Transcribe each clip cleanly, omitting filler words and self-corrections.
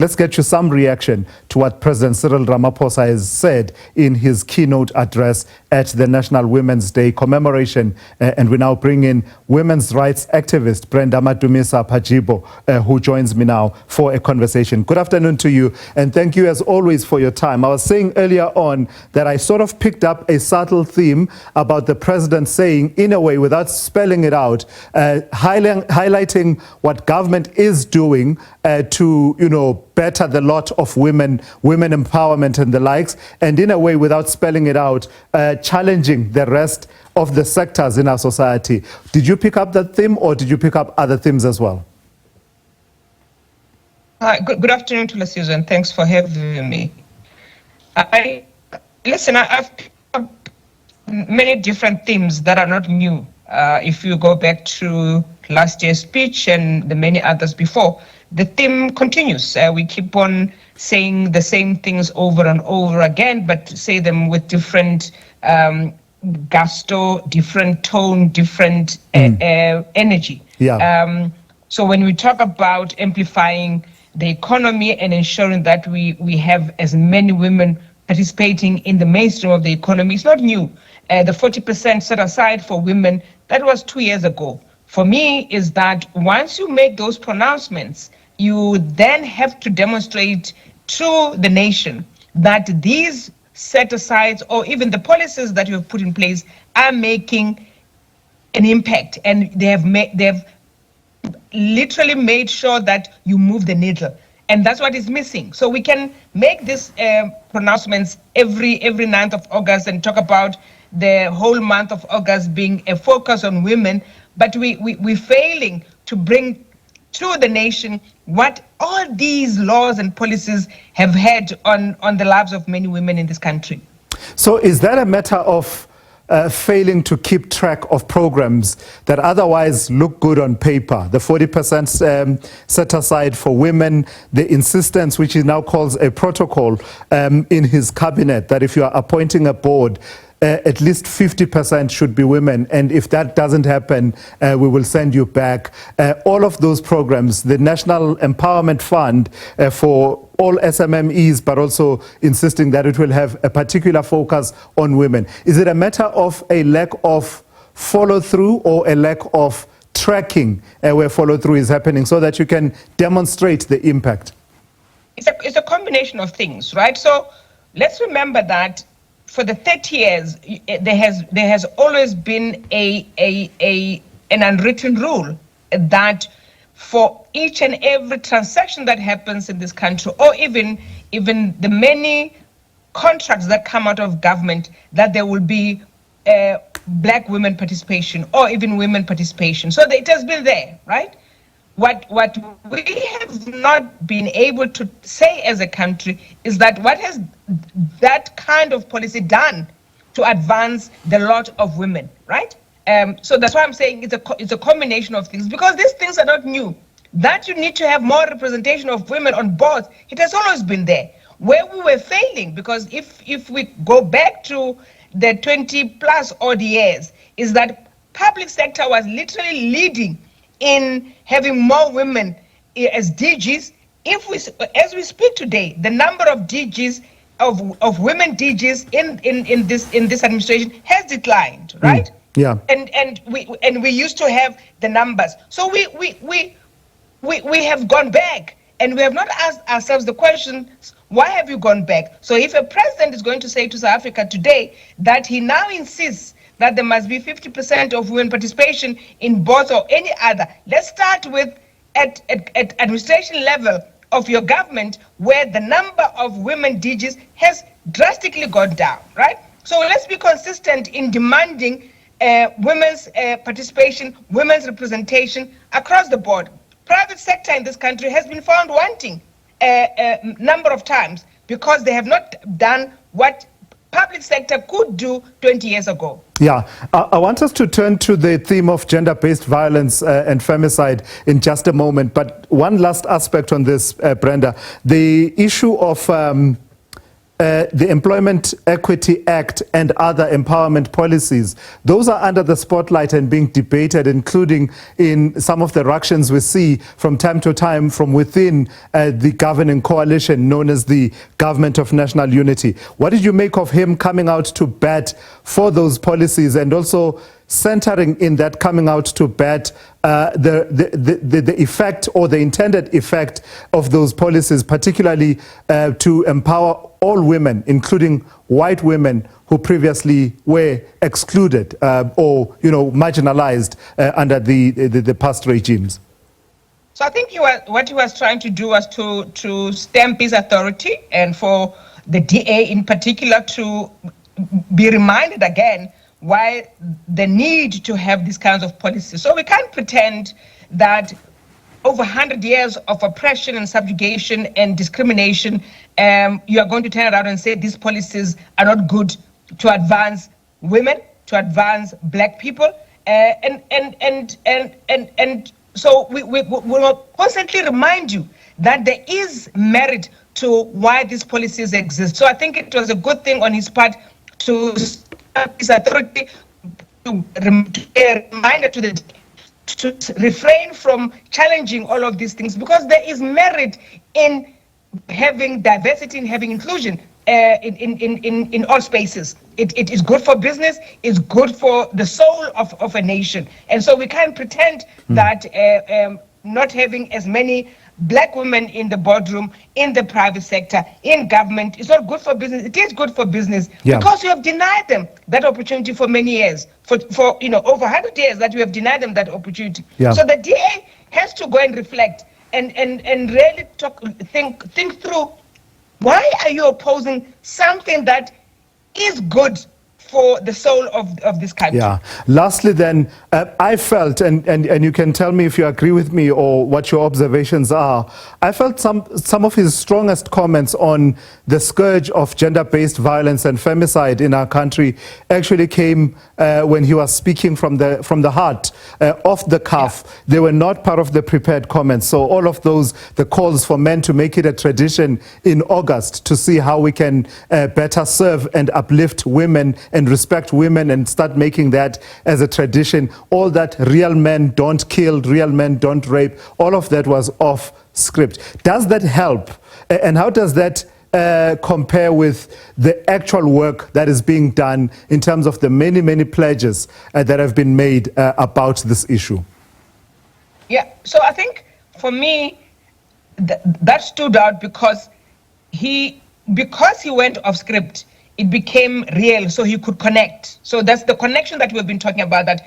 Let's get you some reaction to what President Cyril Ramaphosa has said in his keynote address at the National Women's Day commemoration. And we now bring in women's rights activist Brenda Madumisa-Pajibo, who joins me now for a conversation. Good afternoon to you, and thank you as always for your time. I was saying earlier on that I sort of picked up a subtle theme about the president saying, in a way, without spelling it out, highlighting what government is doing to, better the lot of women empowerment and the likes, and in a way, without spelling it out, challenging the rest of the sectors in our society. Did you pick up that theme, or did you pick up other themes as well? Good afternoon to Susan. Thanks for having me. I've picked up many different themes that are not new. If you go back to last year's speech and the many others before, the theme continues. We keep on saying the same things over and over again, but say them with different gusto, different tone, different energy. Yeah. So when we talk about amplifying the economy and ensuring that we have as many women participating in the mainstream of the economy, it's not new. The 40% set aside for women, that was 2 years ago. For me, is that once you make those pronouncements, you then have to demonstrate to the nation that these set-asides or even the policies that you have put in place are making an impact, and they have literally made sure that you move the needle. And that's what is missing. So we can make these pronouncements every 9th of August and talk about the whole month of August being a focus on women, but we're failing to bring to the nation what all these laws and policies have had on the lives of many women in this country. So is that a matter of failing to keep track of programs that otherwise look good on paper? The 40% set aside for women, the insistence, which he now calls a protocol in his cabinet, that if you are appointing a board, at least 50% should be women, and if that doesn't happen, we will send you back. All of those programs, the National Empowerment Fund for all SMMEs, but also insisting that it will have a particular focus on women. Is it a matter of a lack of follow-through or a lack of tracking where follow-through is happening so that you can demonstrate the impact? It's a combination of things, right? So let's remember that for the 30 years, there has always been an unwritten rule that for each and every transaction that happens in this country, or even the many contracts that come out of government, that there will be black women participation or even women participation. So it has been there, right? What we have not been able to say as a country is that what has that kind of policy done to advance the lot of women, right? So that's why I'm saying it's a combination of things, because these things are not new. That you need to have more representation of women on boards, it has always been there. Where we were failing, because if we go back to the 20 plus odd years, is that public sector was literally leading in having more women as DGs. As we speak today, the number of DGs of women DGs in this administration has declined, right? Yeah. And we used to have the numbers. So we have gone back, and we have not asked ourselves the question, why have you gone back? So if a president is going to say to South Africa today that he now insists that there must be 50% of women participation in boards or any other, let's start with at administration level of your government, where the number of women DGs has drastically gone down, right? So let's be consistent in demanding women's participation, women's representation across the board. Private sector in this country has been found wanting a number of times because they have not done what public sector could do 20 years ago. Yeah, I want us to turn to the theme of gender-based violence and femicide in just a moment. But one last aspect on this, Brenda, the issue of the Employment Equity Act and other empowerment policies, those are under the spotlight and being debated, including in some of the ructions we see from time to time from within the governing coalition known as the Government of National Unity. What did you make of him coming out to bat for those policies, and also centering in that coming out to bat the effect or the intended effect of those policies, particularly to empower all women, including white women who previously were excluded or marginalized under the past regimes? So I think what he was trying to do was to stamp his authority, and for the DA in particular to be reminded again why the need to have these kinds of policies. So we can't pretend that over 100 years of oppression and subjugation and discrimination, you are going to turn around and say these policies are not good to advance women, to advance black people, and so we will constantly remind you that there is merit to why these policies exist. So I think it was a good thing on his part to his authority to a reminder to refrain from challenging all of these things, because there is merit in having diversity, in having inclusion in all spaces. It is good for business, it's good for the soul of a nation. And so we can't pretend that not having as many black women in the boardroom, in the private sector, in government, is not good for business. It is good for business because you have denied them that opportunity for many years, for over 100 years that you have denied them that opportunity. So the DA has to go and reflect and really think through, why are you opposing something that is good for the soul of this country? Lastly then, I felt, and you can tell me if you agree with me or what your observations are, I felt some of his strongest comments on the scourge of gender-based violence and femicide in our country actually came when he was speaking from the heart, off the cuff. They were not part of the prepared comments. So all of those, the calls for men to make it a tradition in August to see how we can better serve and uplift women and respect women and start making that as a tradition. All that real men don't kill, real men don't rape, all of that was off script. Does that help? And how does that compare with the actual work that is being done in terms of the many, many pledges that have been made about this issue? So I think for me, that stood out because he went off script. It became real, so he could connect. So that's the connection that we've been talking about, that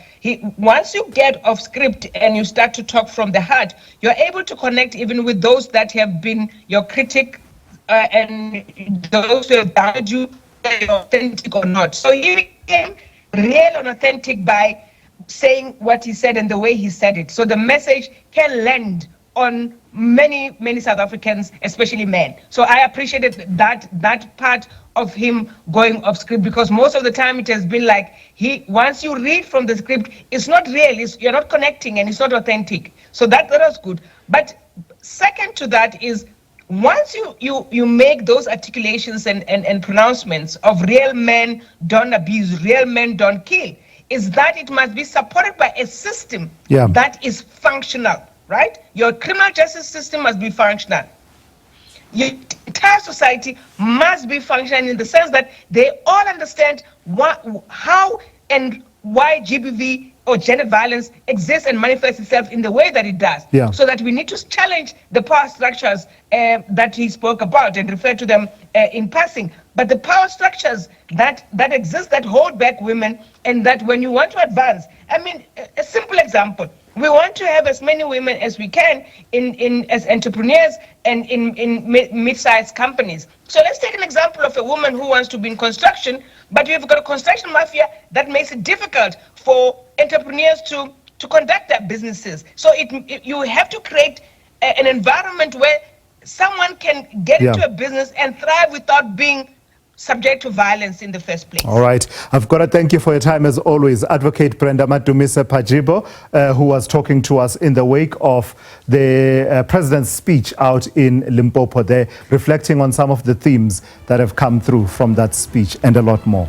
once you get off script and you start to talk from the heart, you're able to connect even with those that have been your critic and those who have doubted you, whether you're authentic or not. So he became real and authentic by saying what he said and the way he said it. So the message can land on many, many South Africans, especially men. So I appreciated that part of him going off script, because most of the time it has been like, once you read from the script, it's not real, you're not connecting and it's not authentic. So that was good. But second to that is, once you make those articulations and pronouncements of real men don't abuse, real men don't kill, is that it must be supported by a system that is functional, right? Your criminal justice system must be functional. Your entire society must be functional in the sense that they all understand how and why GBV or gender violence exists and manifests itself in the way that it does. So that we need to challenge the power structures that he spoke about and refer to them in passing. But the power structures that exist, that hold back women, and that when you want to advance, I mean, a simple example, we want to have as many women as we can as entrepreneurs and in mid-sized companies. So let's take an example of a woman who wants to be in construction, but you've got a construction mafia that makes it difficult for entrepreneurs to conduct their businesses. So you have to create an environment where someone can get into a business and thrive without being subject to violence in the first place. All right. I've got to thank you for your time as always. Advocate Brenda Madumisa-Pajibo, who was talking to us in the wake of the president's speech out in Limpopo there, reflecting on some of the themes that have come through from that speech and a lot more.